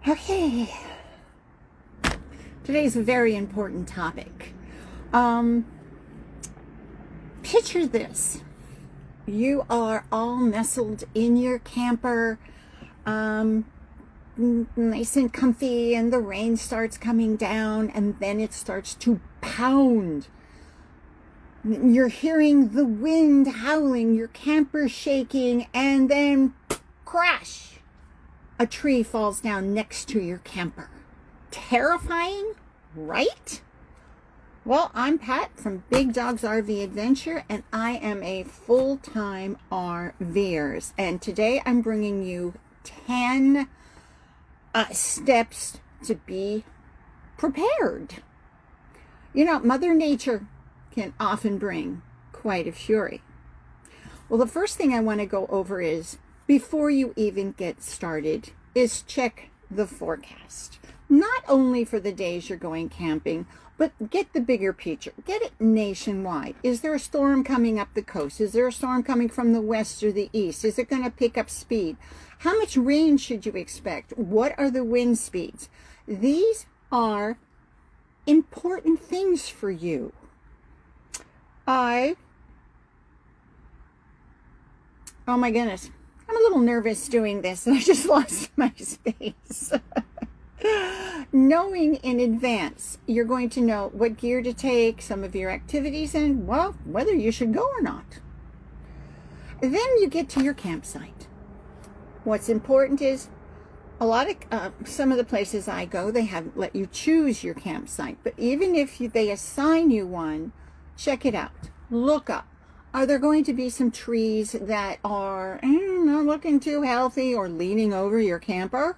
Okay, today's a very important topic. Picture this. You are all nestled in your camper, nice and comfy, and the rain starts coming down, and then it starts to pound. You're hearing the wind howling, your camper shaking, and then crash! A tree falls down next to your camper. Terrifying, right? Well, I'm Pat from Big Dogs RV Adventure, and I am a full-time RVer. And today I'm bringing you 10 steps to be prepared. You know, Mother Nature can often bring quite a fury. Well, the first thing I want to go over is, before you even get started, is check the forecast. Not only for the days you're going camping, but get the bigger picture. Get it nationwide. Is there a storm coming up the coast? Is there a storm coming from the west or the east? Is it going to pick up speed? How much rain should you expect? What are the wind speeds? These are important things for you. Oh my goodness. I'm a little nervous doing this, and I just lost my space. Knowing in advance, you're going to know what gear to take, some of your activities, and, well, whether you should go or not. Then you get to your campsite. What's important is, some of the places I go, they have let you choose your campsite. But even if they assign you one, check it out. Look up. Are there going to be some trees that are not looking too healthy or leaning over your camper?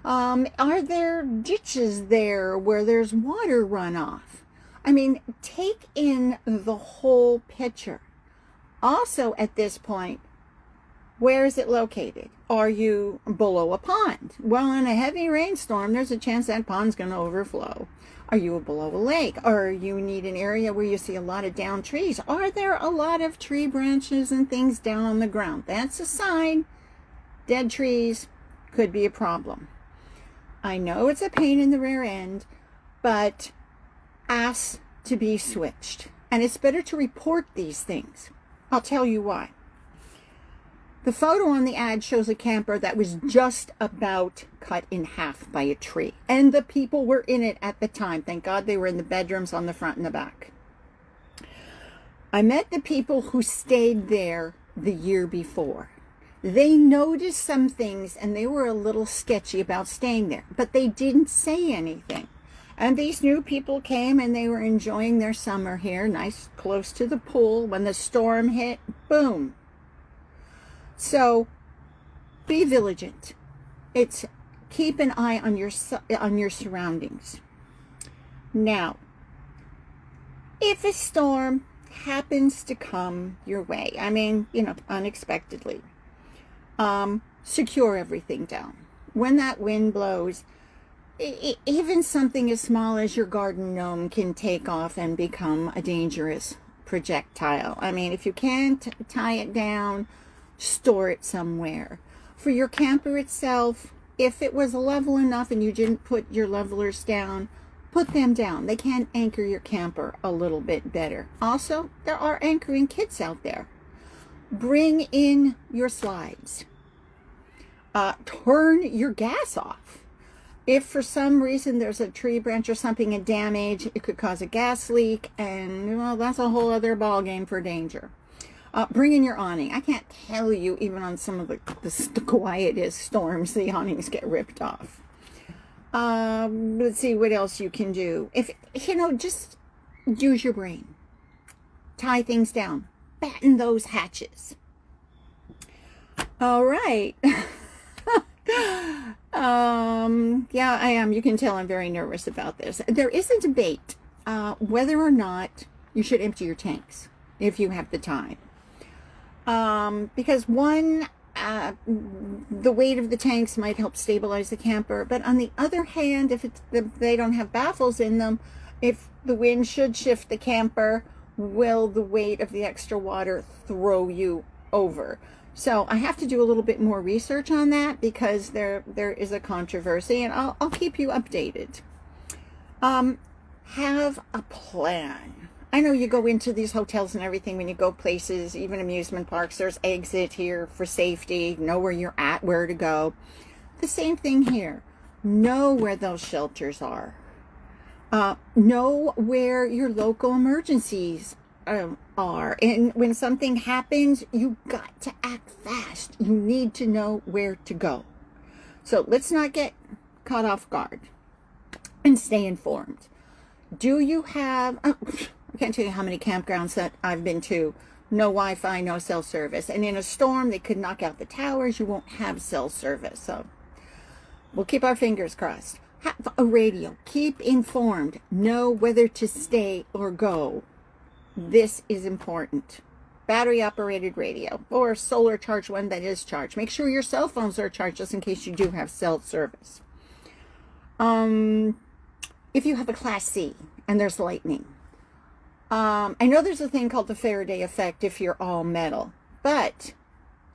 Are there ditches there where there's water runoff? I mean, take in the whole picture. Also, at this point, where is it located? Are you below a pond? Well, in a heavy rainstorm, there's a chance that pond's going to overflow. Are you below a lake? Or you need an area where you see a lot of downed trees? Are there a lot of tree branches and things down on the ground? That's a sign. Dead trees could be a problem. I know it's a pain in the rear end, but ask to be switched. And it's better to report these things. I'll tell you why. The photo on the ad shows a camper that was just about cut in half by a tree. And the people were in it at the time. Thank God they were in the bedrooms on the front and the back. I met the people who stayed there the year before. They noticed some things and they were a little sketchy about staying there. But they didn't say anything. And these new people came and they were enjoying their summer here, nice close to the pool. When the storm hit, boom. So, be vigilant. It's keep an eye on your surroundings. Now, if a storm happens to come your way, unexpectedly, secure everything down. When that wind blows, even something as small as your garden gnome can take off and become a dangerous projectile. I mean, if you can't tie it down, store it somewhere. For your camper itself, if it was level enough and you didn't put your levelers down, put them down. They can anchor your camper a little bit better. Also, there are anchoring kits out there. Bring in your slides. Turn your gas off. If for some reason there's a tree branch or something in damage, it could cause a gas leak, and well, that's a whole other ballgame for danger. Bring in your awning. I can't tell you, even on some of the quietest storms, the awnings get ripped off. Let's see what else you can do. Just use your brain. Tie things down. Batten those hatches. All right. Yeah, I am. You can tell I'm very nervous about this. There is a debate whether or not you should empty your tanks if you have the time. Because one, the weight of the tanks might help stabilize the camper, but on the other hand, if they don't have baffles in them, if the wind should shift the camper, will the weight of the extra water throw you over? So I have to do a little bit more research on that because there is a controversy, and I'll keep you updated. Have a plan. I know you go into these hotels and everything when you go places, even amusement parks, there's exit here for safety, know where you're at, where to go. The same thing here. Know where those shelters are. Know where your local emergencies are. And when something happens, you got to act fast. You need to know where to go. So let's not get caught off guard and stay informed. Do you have, I can't tell you how many campgrounds that I've been to, no Wi-Fi, no cell service. And in a storm, they could knock out the towers. You won't have cell service. So we'll keep our fingers crossed. Have a radio. Keep informed. Know whether to stay or go. This is important. Battery operated radio or solar charged one that is charged. Make sure your cell phones are charged just in case you do have cell service. If you have a Class C and there's lightning. I know there's a thing called the Faraday effect if you're all metal, but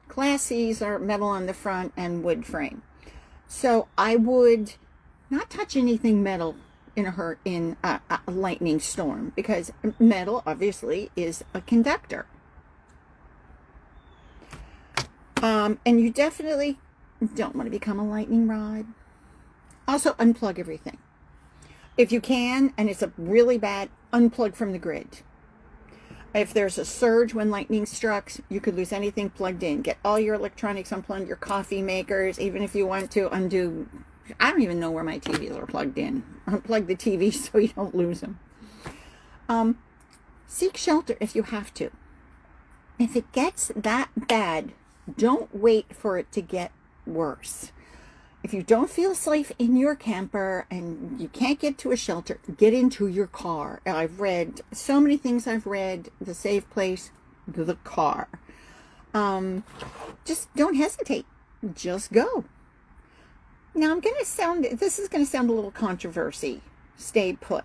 Class C's are metal on the front and wood frame. So I would not touch anything metal in a lightning storm, because metal obviously is a conductor. And you definitely don't want to become a lightning rod. Also, unplug everything. If you can, and it's a really bad, unplug from the grid. If there's a surge when lightning strikes, you could lose anything plugged in. Get all your electronics unplugged, your coffee makers, even if you want to undo. I don't even know where my TVs are plugged in. Unplug the TV so you don't lose them. Seek shelter if you have to. If it gets that bad, don't wait for it to get worse. If you don't feel safe in your camper and you can't get to a shelter, get into your car. I've read so many things. I've read the safe place, the car. Just don't hesitate. Just go. Now this is going to sound a little controversy. Stay put.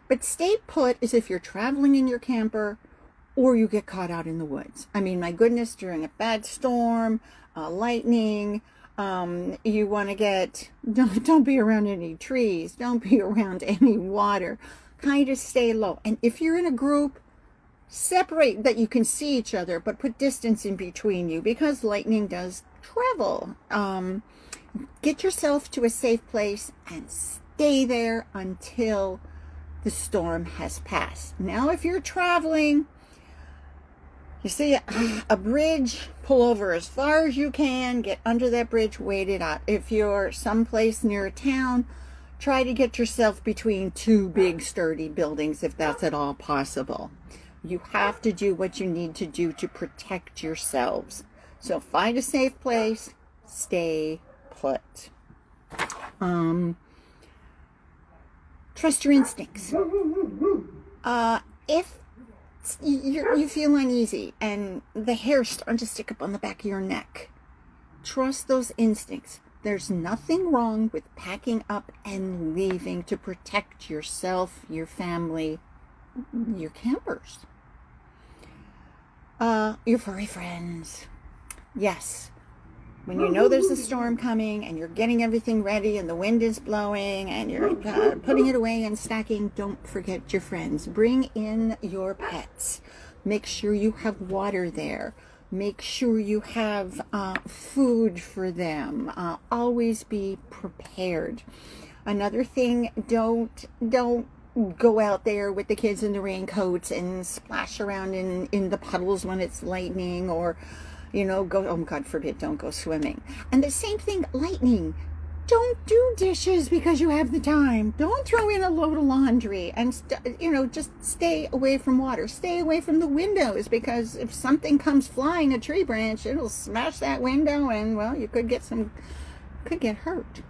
But stay put is if you're traveling in your camper or you get caught out in the woods. I mean, my goodness, during a bad storm, lightning, you want to don't be around any trees, don't be around any water, kind of stay low. And if you're in a group, separate that you can see each other, but put distance in between you because lightning does travel. Get yourself to a safe place and stay there until the storm has passed. Now, if you're traveling, you see a bridge, pull over as far as you can, get under that bridge, wait it out. If you're someplace near a town, try to get yourself between two big sturdy buildings if that's at all possible. You have to do what you need to do to protect yourselves. So find a safe place, stay put. Trust your instincts. If you feel uneasy and the hair's starting to stick up on the back of your neck, trust those instincts. There's nothing wrong with packing up and leaving to protect yourself, your family, your campers, your furry friends. Yes, when you know there's a storm coming and you're getting everything ready and the wind is blowing and you're putting it away and stacking, don't forget your friends. Bring in your pets. Make sure you have water there. Make sure you have food for them. Always be prepared. Another thing, don't go out there with the kids in the raincoats and splash around in the puddles when it's lightning, or oh, God forbid, don't go swimming. And the same thing, lightning. Don't do dishes because you have the time. Don't throw in a load of laundry. And, just stay away from water. Stay away from the windows, because if something comes flying, a tree branch, it'll smash that window and, well, you could get hurt.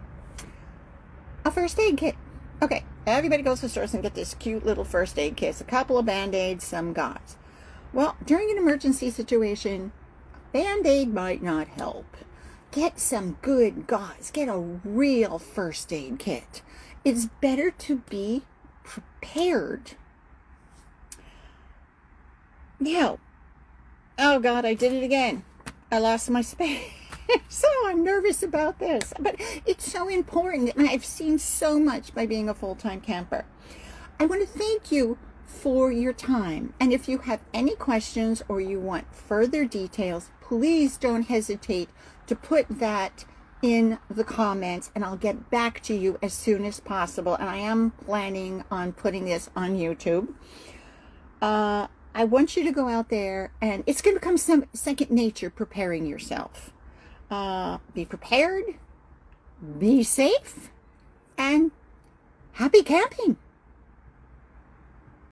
A first aid kit. Okay, everybody goes to stores and get this cute little first aid kit. A couple of Band-Aids, some gauze. Well, during an emergency situation, Band-Aid might not help. Get some good gauze. Get a real first aid kit. It's better to be prepared. Now, oh God, I did it again. I lost my space. So I'm nervous about this, but it's so important, and I've seen so much by being a full-time camper. I want to thank you for your time, and if you have any questions or you want further details, please don't hesitate to put that in the comments, and I'll get back to you as soon as possible. And I am planning on putting this on YouTube. I want you to go out there, and it's going to become some second nature preparing yourself. Be prepared, be safe, and happy camping.